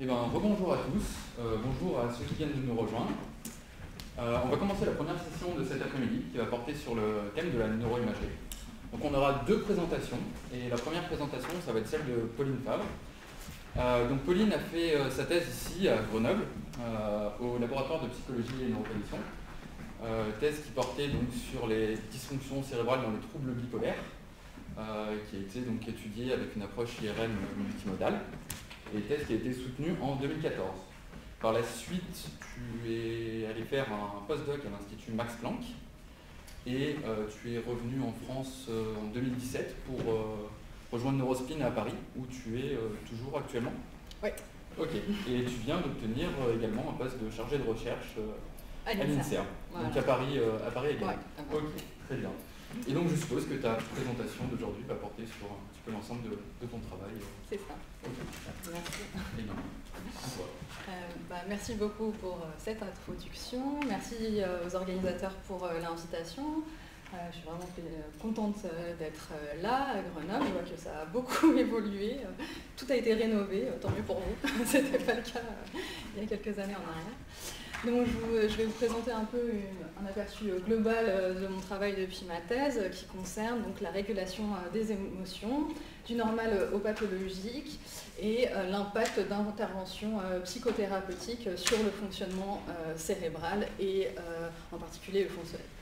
Eh bien, rebonjour à tous, bonjour à ceux qui viennent de nous rejoindre. On va commencer la première session de cet après-midi qui va porter sur le thème de la neuroimagerie. Donc on aura deux présentations, et la première présentation, ça va être celle de Pauline Favre. Donc Pauline a fait sa thèse ici à Grenoble, au laboratoire de psychologie et neurocognition. Thèse qui portait donc sur les dysfonctions cérébrales dans les troubles bipolaires, qui a été donc étudiée avec une approche IRM multimodale, et thèse qui a été soutenue en 2014. Par la suite, tu es allé faire un postdoc à l'Institut Max Planck, et tu es revenu en France en 2017 pour rejoindre Neurospin à Paris, où tu es toujours actuellement. Oui. Ok, et tu viens d'obtenir également un poste de chargé de recherche à l'INSERM, voilà. donc à Paris également. Ouais, ok, très bien. Et donc je suppose que ta présentation d'aujourd'hui va porter sur un petit peu l'ensemble de ton travail. C'est ça. Okay. Merci. Et bien, merci beaucoup pour cette introduction. Merci aux organisateurs pour l'invitation. Je suis vraiment contente d'être là à Grenoble. Je vois que ça a beaucoup évolué. Tout a été rénové, tant mieux pour vous. Ce n'était pas le cas il y a quelques années en arrière. Donc je vais vous présenter un peu un aperçu global de mon travail depuis ma thèse qui concerne donc la régulation des émotions, du normal au pathologique et l'impact d'interventions psychothérapeutiques sur le fonctionnement cérébral et en particulier le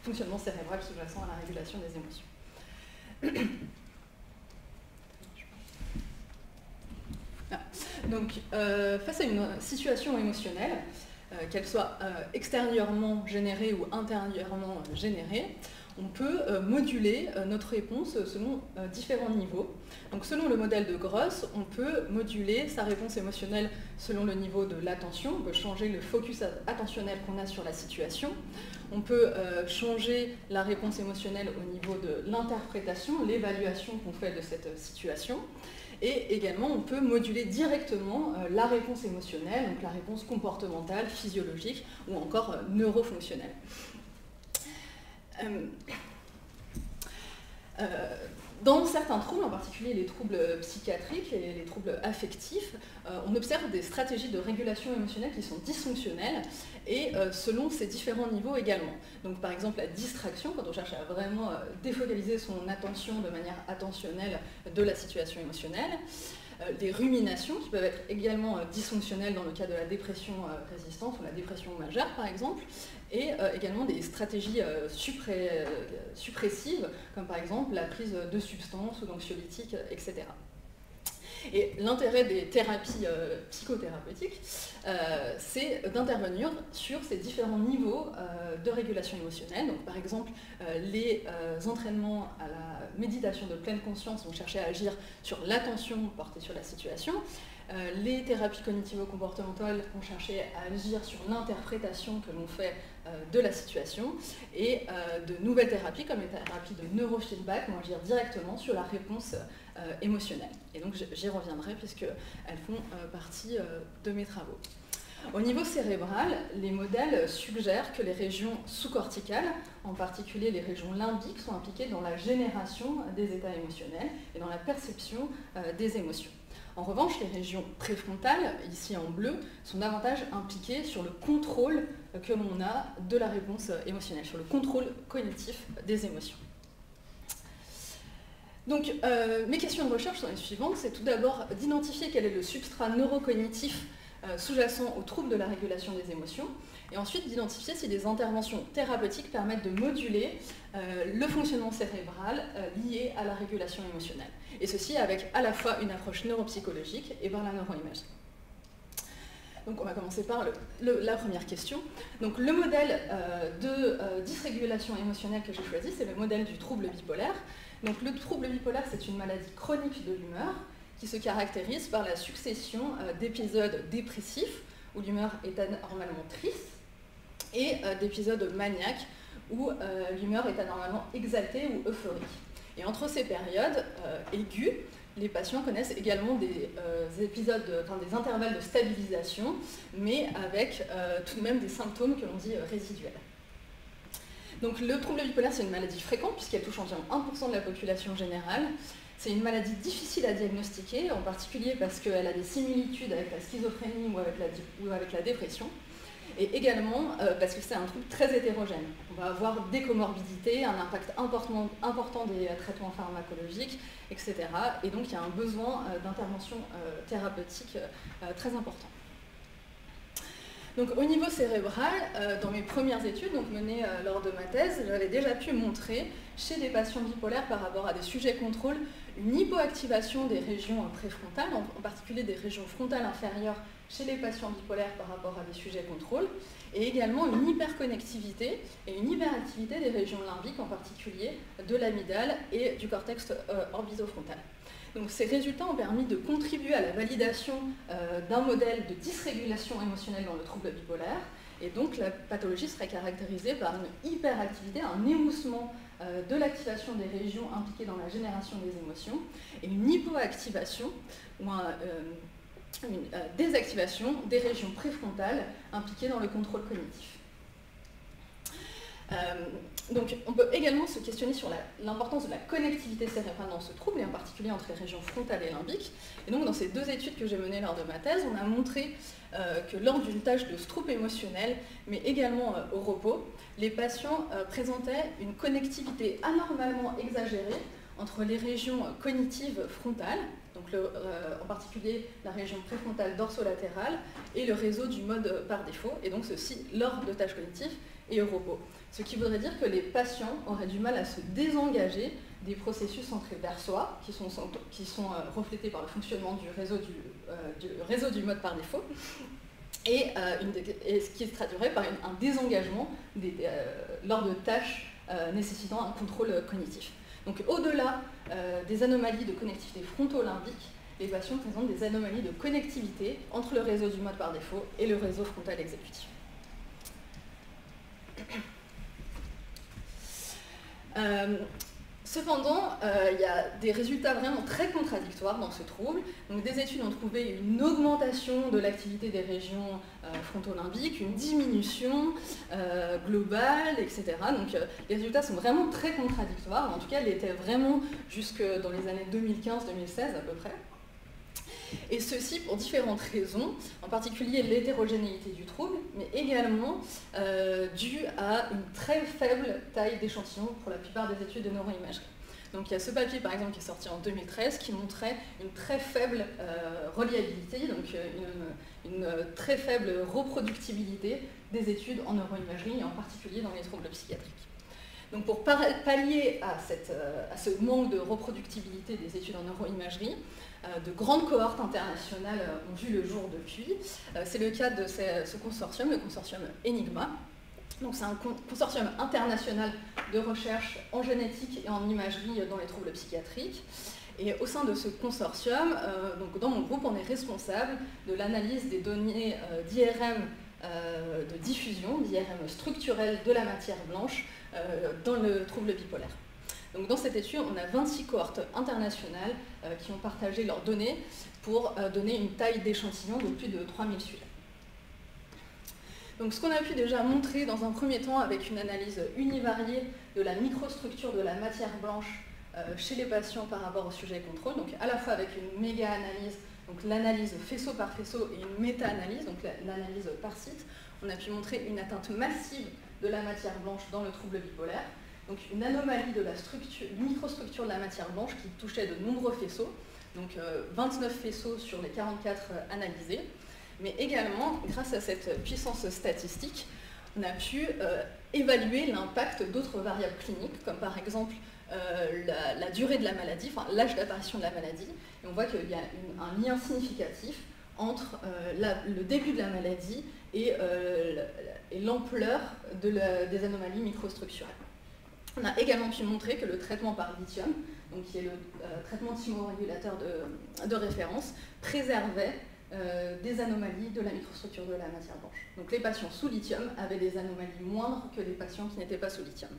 fonctionnement cérébral sous-jacent à la régulation des émotions. Donc face à une situation émotionnelle, qu'elle soit extérieurement générée ou intérieurement générée, on peut moduler notre réponse selon différents niveaux. Donc selon le modèle de Gross, on peut moduler sa réponse émotionnelle selon le niveau de l'attention, on peut changer le focus attentionnel qu'on a sur la situation, on peut changer la réponse émotionnelle au niveau de l'interprétation, l'évaluation qu'on fait de cette situation. Et également, on peut moduler directement la réponse émotionnelle, donc la réponse comportementale, physiologique ou encore neurofonctionnelle. Dans certains troubles, en particulier les troubles psychiatriques et les troubles affectifs, on observe des stratégies de régulation émotionnelle qui sont dysfonctionnelles et selon ces différents niveaux également. Donc par exemple la distraction, quand on cherche à vraiment défocaliser son attention de manière attentionnelle de la situation émotionnelle, des ruminations qui peuvent être également dysfonctionnelles dans le cas de la dépression résistante ou la dépression majeure par exemple, et également des stratégies suppressives comme par exemple la prise de substances ou d'anxiolytiques, etc. Et l'intérêt des thérapies psychothérapeutiques, c'est d'intervenir sur ces différents niveaux de régulation émotionnelle. Donc, par exemple, les entraînements à la méditation de pleine conscience vont chercher à agir sur l'attention portée sur la situation. Les thérapies cognitivo-comportementales vont chercher à agir sur l'interprétation que l'on fait de la situation, et de nouvelles thérapies comme les thérapies de neurofeedback vont agir directement sur la réponse émotionnelle. Et donc j'y reviendrai puisqu'elles font partie de mes travaux. Au niveau cérébral, les modèles suggèrent que les régions sous-corticales, en particulier les régions limbiques, sont impliquées dans la génération des états émotionnels et dans la perception des émotions. En revanche, les régions préfrontales, ici en bleu, sont davantage impliquées sur le contrôle que l'on a de la réponse émotionnelle, sur le contrôle cognitif des émotions. Donc, mes questions de recherche sont les suivantes. C'est tout d'abord d'identifier quel est le substrat neurocognitif sous-jacent aux troubles de la régulation des émotions, et ensuite d'identifier si des interventions thérapeutiques permettent de moduler le fonctionnement cérébral lié à la régulation émotionnelle. Et ceci avec à la fois une approche neuropsychologique et par la neuroimagerie. Donc on va commencer par la première question. Donc le modèle de dysrégulation émotionnelle que j'ai choisi, c'est le modèle du trouble bipolaire. Donc le trouble bipolaire, c'est une maladie chronique de l'humeur qui se caractérise par la succession d'épisodes dépressifs où l'humeur est anormalement triste et d'épisodes maniaques où l'humeur est anormalement exaltée ou euphorique. Et entre ces périodes aiguës, les patients connaissent également des épisodes, des intervalles de stabilisation, mais avec tout de même des symptômes que l'on dit résiduels. Donc le trouble bipolaire, c'est une maladie fréquente puisqu'elle touche environ 1% de la population générale. C'est une maladie difficile à diagnostiquer, en particulier parce qu'elle a des similitudes avec la schizophrénie ou avec la dépression, et également parce que c'est un trouble très hétérogène. On va avoir des comorbidités, un impact important des traitements pharmacologiques, etc. Et donc il y a un besoin d'intervention thérapeutique très important. Donc au niveau cérébral, dans mes premières études menées lors de ma thèse, j'avais déjà pu montrer chez des patients bipolaires par rapport à des sujets contrôle une hypoactivation des régions préfrontales, en particulier des régions frontales inférieures chez les patients bipolaires par rapport à des sujets contrôle, et également une hyperconnectivité et une hyperactivité des régions limbiques, en particulier de l'amygdale et du cortex orbitofrontal. Donc, ces résultats ont permis de contribuer à la validation d'un modèle de dysrégulation émotionnelle dans le trouble bipolaire, et donc la pathologie serait caractérisée par une hyperactivité, un émoussement de l'activation des régions impliquées dans la génération des émotions, et une hypoactivation ou une désactivation des régions préfrontales impliquées dans le contrôle cognitif. Donc on peut également se questionner sur l'importance de la connectivité cérébrale dans ce trouble, et en particulier entre les régions frontales et limbiques. Et donc dans ces deux études que j'ai menées lors de ma thèse, on a montré que lors d'une tâche de trouble émotionnel, mais également au repos, les patients présentaient une connectivité anormalement exagérée entre les régions cognitives frontales, donc en particulier la région préfrontale dorsolatérale, et le réseau du mode par défaut, et donc ceci lors de tâches cognitives et au repos. Ce qui voudrait dire que les patients auraient du mal à se désengager des processus centrés vers soi, qui sont reflétés par le fonctionnement du réseau du mode par défaut, et ce qui se traduirait par un désengagement lors de tâches nécessitant un contrôle cognitif. Donc au-delà des anomalies de connectivité fronto-limbique, les patients présentent des anomalies de connectivité entre le réseau du mode par défaut et le réseau frontal exécutif. Cependant, il y a des résultats vraiment très contradictoires dans ce trouble. Donc, des études ont trouvé une augmentation de l'activité des régions frontolimbiques, une diminution globale, etc. Donc, les résultats sont vraiment très contradictoires. En tout cas, ils étaient vraiment jusque dans les années 2015-2016 à peu près. Et ceci pour différentes raisons, en particulier l'hétérogénéité du trouble, mais également dû à une très faible taille d'échantillon pour la plupart des études de neuroimagerie. Donc il y a ce papier par exemple qui est sorti en 2013 qui montrait une très faible reliabilité, donc une très faible reproductibilité des études en neuroimagerie et en particulier dans les troubles psychiatriques. Donc pour pallier à ce manque de reproductibilité des études en neuroimagerie, de grandes cohortes internationales ont vu le jour depuis. C'est le cas de ce consortium, le consortium Enigma. Donc c'est un consortium international de recherche en génétique et en imagerie dans les troubles psychiatriques. Et au sein de ce consortium, donc dans mon groupe, on est responsable de l'analyse des données d'IRM de diffusion, d'IRM structurel de la matière blanche dans le trouble bipolaire. Donc dans cette étude, on a 26 cohortes internationales qui ont partagé leurs données pour donner une taille d'échantillon de plus de 3000 sujets. Donc ce qu'on a pu déjà montrer dans un premier temps avec une analyse univariée de la microstructure de la matière blanche chez les patients par rapport au sujet contrôle, donc à la fois avec une méga-analyse, donc l'analyse faisceau par faisceau, et une méta-analyse, donc l'analyse par site, on a pu montrer une atteinte massive de la matière blanche dans le trouble bipolaire. Donc une anomalie de la microstructure de la matière blanche qui touchait de nombreux faisceaux, donc 29 faisceaux sur les 44 analysés, mais également, grâce à cette puissance statistique, on a pu évaluer l'impact d'autres variables cliniques, comme par exemple la durée de la maladie, enfin l'âge d'apparition de la maladie, et on voit qu'il y a un lien significatif entre le début de la maladie et l'ampleur des anomalies microstructurelles. On a également pu montrer que le traitement par lithium, donc qui est le traitement thymorégulateur de référence, préservait des anomalies de la microstructure de la matière blanche. Donc les patients sous lithium avaient des anomalies moindres que les patients qui n'étaient pas sous lithium.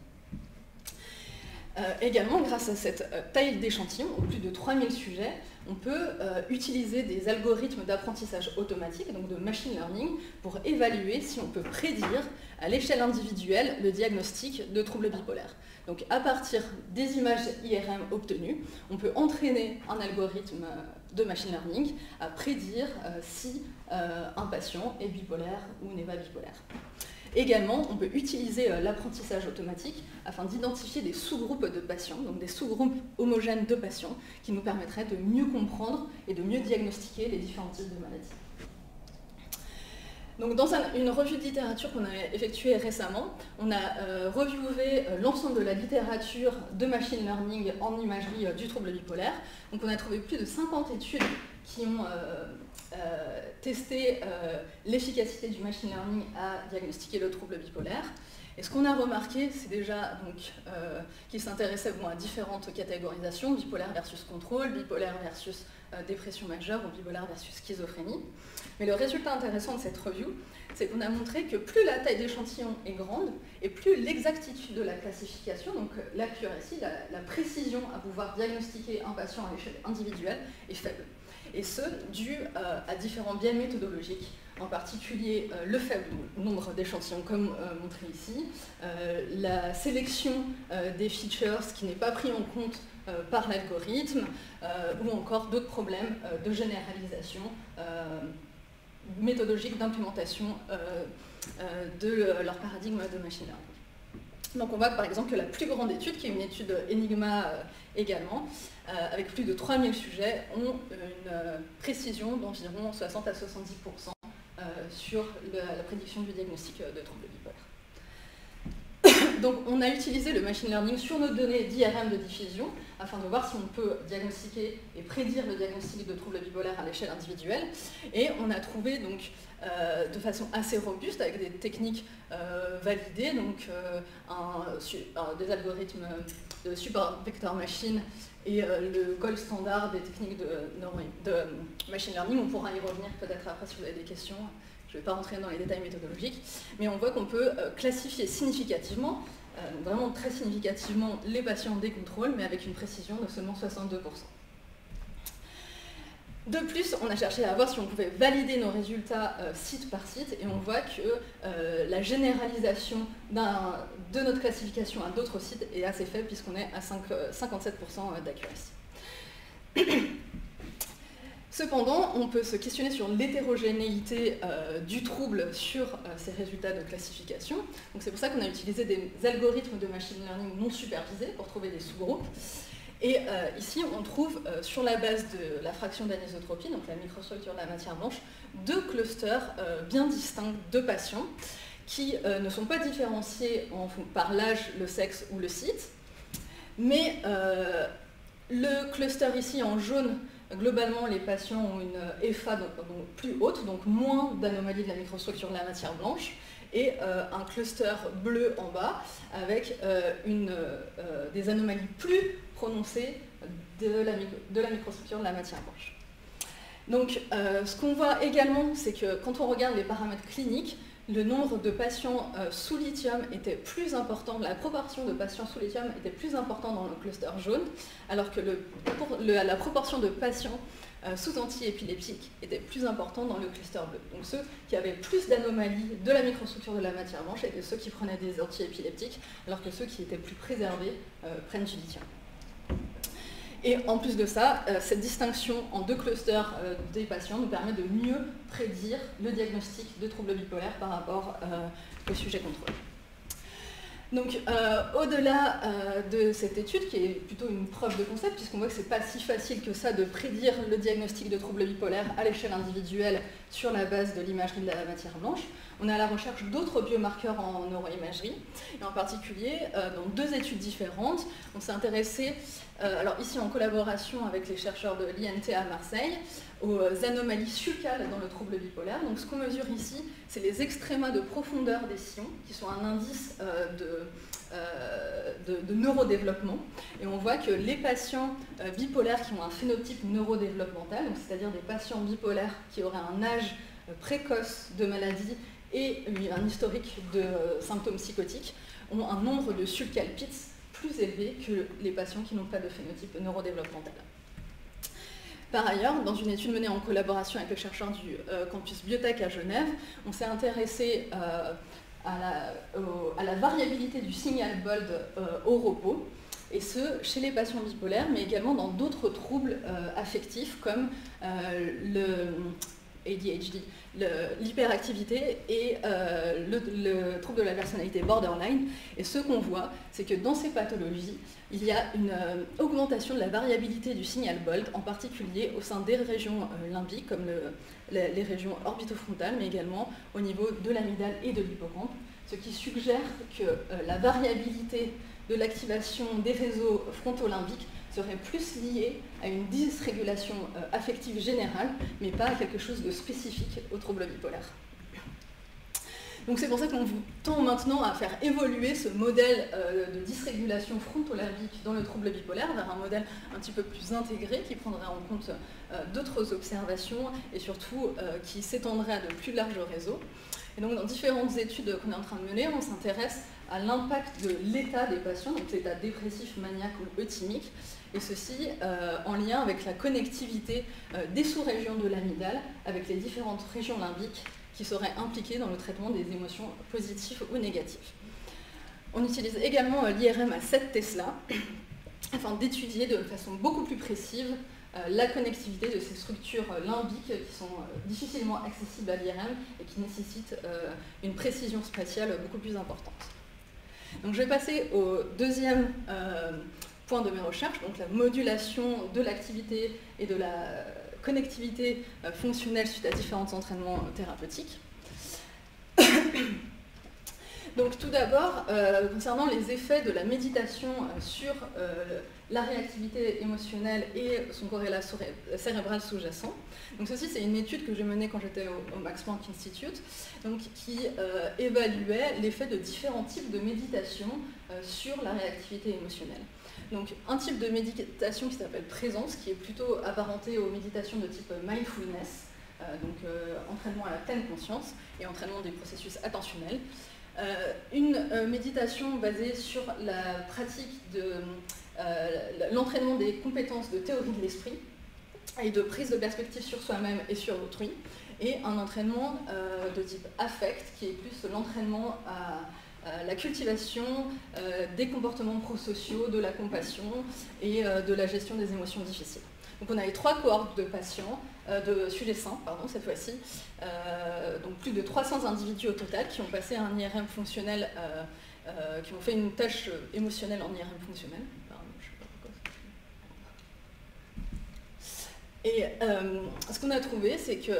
Également, grâce à cette taille d'échantillon, au plus de 3000 sujets, on peut utiliser des algorithmes d'apprentissage automatique, donc de machine learning, pour évaluer si on peut prédire à l'échelle individuelle le diagnostic de troubles bipolaires. Donc à partir des images IRM obtenues, on peut entraîner un algorithme de machine learning à prédire si un patient est bipolaire ou n'est pas bipolaire. Également, on peut utiliser l'apprentissage automatique afin d'identifier des sous-groupes de patients, donc des sous-groupes homogènes de patients, qui nous permettraient de mieux comprendre et de mieux diagnostiquer les différents types de maladies. Donc, dans une revue de littérature qu'on a effectuée récemment, on a reviewé l'ensemble de la littérature de machine learning en imagerie du trouble bipolaire. Donc, on a trouvé plus de 50 études qui ont testé l'efficacité du machine learning à diagnostiquer le trouble bipolaire. Et ce qu'on a remarqué, c'est déjà qu'il s'intéressait à différentes catégorisations, bipolaire versus contrôle, bipolaire versus dépression majeure ou bipolaire versus schizophrénie. Mais le résultat intéressant de cette review, c'est qu'on a montré que plus la taille d'échantillon est grande et plus l'exactitude de la classification, donc l'accuracy, la précision à pouvoir diagnostiquer un patient à l'échelle individuelle, est faible. Et ce, dû à différents biais méthodologiques, en particulier le faible nombre d'échantillons comme montré ici, la sélection des features qui n'est pas pris en compte par l'algorithme, ou encore d'autres problèmes de généralisation méthodologique d'implémentation de leur paradigme de machine learning. Donc on voit par exemple que la plus grande étude, qui est une étude Enigma également, avec plus de 3000 sujets, ont une précision d'environ 60 à 70% sur la prédiction du diagnostic de troubles bipolaires. Donc on a utilisé le machine learning sur nos données d'IRM de diffusion afin de voir si on peut diagnostiquer et prédire le diagnostic de troubles bipolaires à l'échelle individuelle. Et on a trouvé donc de façon assez robuste, avec des techniques validées, donc des algorithmes de super vector machine et le gold standard des techniques de machine learning. On pourra y revenir peut-être après si vous avez des questions. Je ne vais pas rentrer dans les détails méthodologiques, mais on voit qu'on peut classifier significativement, vraiment très significativement, les patients des contrôles, mais avec une précision de seulement 62%. De plus, on a cherché à voir si on pouvait valider nos résultats site par site, et on voit que la généralisation de notre classification à d'autres sites est assez faible, puisqu'on est à 57% d'accuracy. Cependant, on peut se questionner sur l'hétérogénéité du trouble sur ces résultats de classification. C'est pour ça qu'on a utilisé des algorithmes de machine learning non supervisés pour trouver des sous-groupes. Et ici, on trouve, sur la base de la fraction d'anisotropie, donc la microstructure de la matière blanche, deux clusters bien distincts de patients qui ne sont pas différenciés par l'âge, le sexe ou le site. Mais le cluster ici en jaune, globalement, les patients ont une EFA donc plus haute, donc moins d'anomalies de la microstructure de la matière blanche, et un cluster bleu en bas, avec des anomalies plus prononcées de la microstructure de la matière blanche. Donc, ce qu'on voit également, c'est que quand on regarde les paramètres cliniques, le nombre de patients sous lithium était plus important, la proportion de patients sous lithium était plus importante dans le cluster jaune, alors que la proportion de patients sous antiépileptiques était plus importante dans le cluster bleu. Donc ceux qui avaient plus d'anomalies de la microstructure de la matière blanche étaient ceux qui prenaient des antiépileptiques, alors que ceux qui étaient plus préservés prennent du lithium. Et en plus de ça, cette distinction en deux clusters des patients nous permet de mieux prédire le diagnostic de troubles bipolaires par rapport aux sujets contrôlés. Donc, au-delà de cette étude, qui est plutôt une preuve de concept, puisqu'on voit que ce n'est pas si facile que ça de prédire le diagnostic de troubles bipolaires à l'échelle individuelle sur la base de l'imagerie de la matière blanche, on est à la recherche d'autres biomarqueurs en neuroimagerie, et en particulier dans deux études différentes. On s'est intéressé, alors ici en collaboration avec les chercheurs de l'INT à Marseille, aux anomalies sulcales dans le trouble bipolaire. Donc ce qu'on mesure ici, c'est les extrémas de profondeur des sillons, qui sont un indice de neurodéveloppement. Et on voit que les patients bipolaires qui ont un phénotype neurodéveloppemental, c'est-à-dire des patients bipolaires qui auraient un âge précoce de maladie et un historique de symptômes psychotiques, ont un nombre de sulcal pits plus élevé que les patients qui n'ont pas de phénotype neurodéveloppemental. Par ailleurs, dans une étude menée en collaboration avec le chercheur du campus Biotech à Genève, on s'est intéressé à la variabilité du signal BOLD au repos, et ce, chez les patients bipolaires, mais également dans d'autres troubles affectifs comme le ADHD, l'hyperactivité et le trouble de la personnalité borderline. Et ce qu'on voit, c'est que dans ces pathologies, il y a une augmentation de la variabilité du signal BOLD, en particulier au sein des régions limbiques, comme les régions orbitofrontales, mais également au niveau de l'amygdale et de l'hippocampe, ce qui suggère que la variabilité de l'activation des réseaux frontolimbiques serait plus liée à une dysrégulation affective générale, mais pas à quelque chose de spécifique au trouble bipolaire. Donc c'est pour ça qu'on vous tend maintenant à faire évoluer ce modèle de dysrégulation frontolimbique dans le trouble bipolaire vers un modèle un petit peu plus intégré qui prendrait en compte d'autres observations et surtout qui s'étendrait à de plus larges réseaux. Et donc dans différentes études qu'on est en train de mener, on s'intéresse à l'impact de l'état des patients, donc l'état dépressif, maniaque ou euthymique, et ceci en lien avec la connectivité des sous-régions de l'amygdale avec les différentes régions limbiques qui seraient impliquées dans le traitement des émotions positives ou négatives. On utilise également l'IRM à 7 Tesla afin d'étudier de façon beaucoup plus précise la connectivité de ces structures limbiques qui sont difficilement accessibles à l'IRM et qui nécessitent une précision spatiale beaucoup plus importante. Donc je vais passer au deuxième point de mes recherches, donc la modulation de l'activité et de la connectivité fonctionnelle suite à différents entraînements thérapeutiques. Donc tout d'abord, concernant les effets de la méditation sur la réactivité émotionnelle et son corrélat cérébral sous-jacent. Donc ceci, c'est une étude que j'ai menée quand j'étais au Max Planck Institute, donc, qui évaluait l'effet de différents types de méditation sur la réactivité émotionnelle. Donc un type de méditation qui s'appelle présence, qui est plutôt apparenté aux méditations de type mindfulness, donc entraînement à la pleine conscience et entraînement des processus attentionnels. Une méditation basée sur la pratique de l'entraînement des compétences de théorie de l'esprit et de prise de perspective sur soi-même et sur autrui, et un entraînement de type affect, qui est plus l'entraînement à la cultivation des comportements prosociaux, de la compassion et de la gestion des émotions difficiles. Donc on a les 3 cohortes de patients, de sujets sains, pardon, cette fois-ci, donc plus de 300 individus au total qui ont passé un IRM fonctionnel, qui ont fait une tâche émotionnelle en IRM fonctionnel. Pardon, je sais pas pourquoi. Et ce qu'on a trouvé, c'est que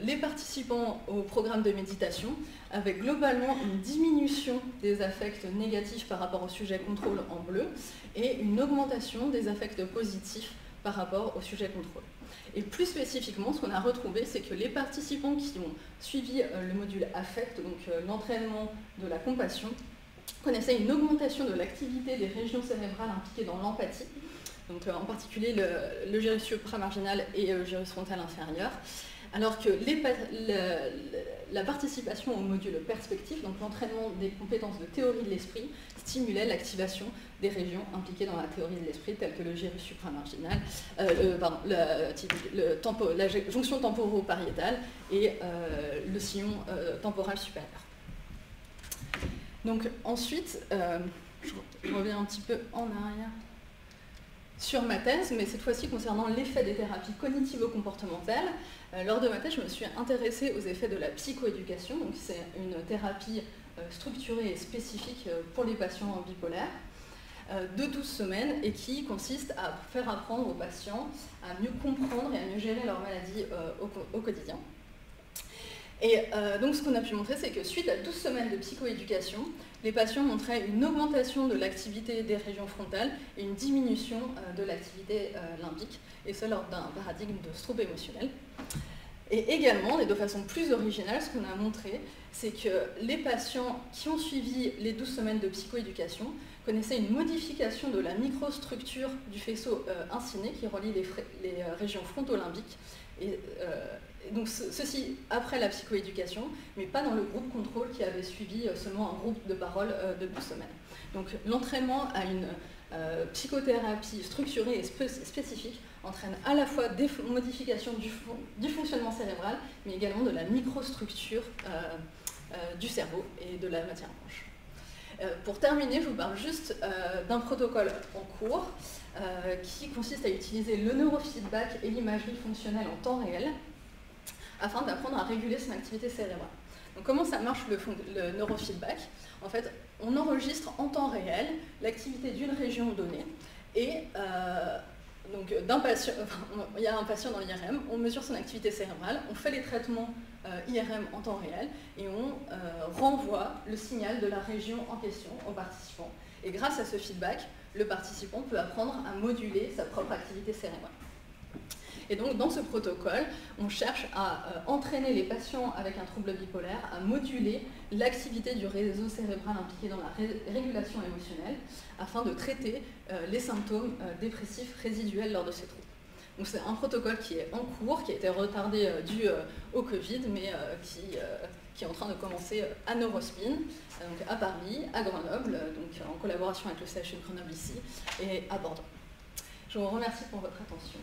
les participants au programme de méditation avaient globalement une diminution des affects négatifs par rapport au sujet contrôle en bleu et une augmentation des affects positifs par rapport au sujet contrôle. Et plus spécifiquement, ce qu'on a retrouvé, c'est que les participants qui ont suivi le module affect, donc l'entraînement de la compassion, connaissaient une augmentation de l'activité des régions cérébrales impliquées dans l'empathie, donc en particulier le gyrus supramarginal et le gyrus frontal inférieur, alors que la participation au module perspective, donc l'entraînement des compétences de théorie de l'esprit, stimulait l'activation des régions impliquées dans la théorie de l'esprit, telles que le gyrus supramarginal, la jonction temporopariétale et le sillon temporal supérieur. Donc ensuite, je reviens un petit peu en arrière sur ma thèse, mais cette fois-ci concernant l'effet des thérapies cognitivo-comportementales. Lors de ma thèse, je me suis intéressée aux effets de la psychoéducation, donc c'est une thérapie structurée et spécifique pour les patients bipolaires, de 12 semaines, et qui consiste à faire apprendre aux patients à mieux comprendre et à mieux gérer leur maladie au quotidien. Et donc ce qu'on a pu montrer, c'est que suite à 12 semaines de psychoéducation, les patients montraient une augmentation de l'activité des régions frontales et une diminution de l'activité limbique, et ce lors d'un paradigme de trouble émotionnel. Et également, et de façon plus originale, ce qu'on a montré, c'est que les patients qui ont suivi les 12 semaines de psychoéducation connaissaient une modification de la microstructure du faisceau inciné qui relie les régions frontolimbiques Donc ceci après la psychoéducation, mais pas dans le groupe contrôle qui avait suivi seulement un groupe de parole de 2 semaines. Donc l'entraînement à une psychothérapie structurée et spécifique entraîne à la fois des modifications du fonctionnement cérébral, mais également de la microstructure du cerveau et de la matière blanche. Pour terminer, je vous parle juste d'un protocole en cours qui consiste à utiliser le neurofeedback et l'imagerie fonctionnelle en temps réel afin d'apprendre à réguler son activité cérébrale. Donc comment ça marche le neurofeedback? En fait, on enregistre en temps réel l'activité d'une région donnée et donc il y a un patient dans l'IRM, on mesure son activité cérébrale, on fait les traitements IRM en temps réel et on renvoie le signal de la région en question au participant. Et grâce à ce feedback, le participant peut apprendre à moduler sa propre activité cérébrale. Et donc, dans ce protocole, on cherche à entraîner les patients avec un trouble bipolaire à moduler l'activité du réseau cérébral impliqué dans la régulation émotionnelle afin de traiter les symptômes dépressifs résiduels lors de ces troubles. Donc, c'est un protocole qui est en cours, qui a été retardé dû au Covid, mais qui est en train de commencer à Neurospin, donc à Paris, à Grenoble, donc en collaboration avec le CHU de Grenoble ici, et à Bordeaux. Je vous remercie pour votre attention.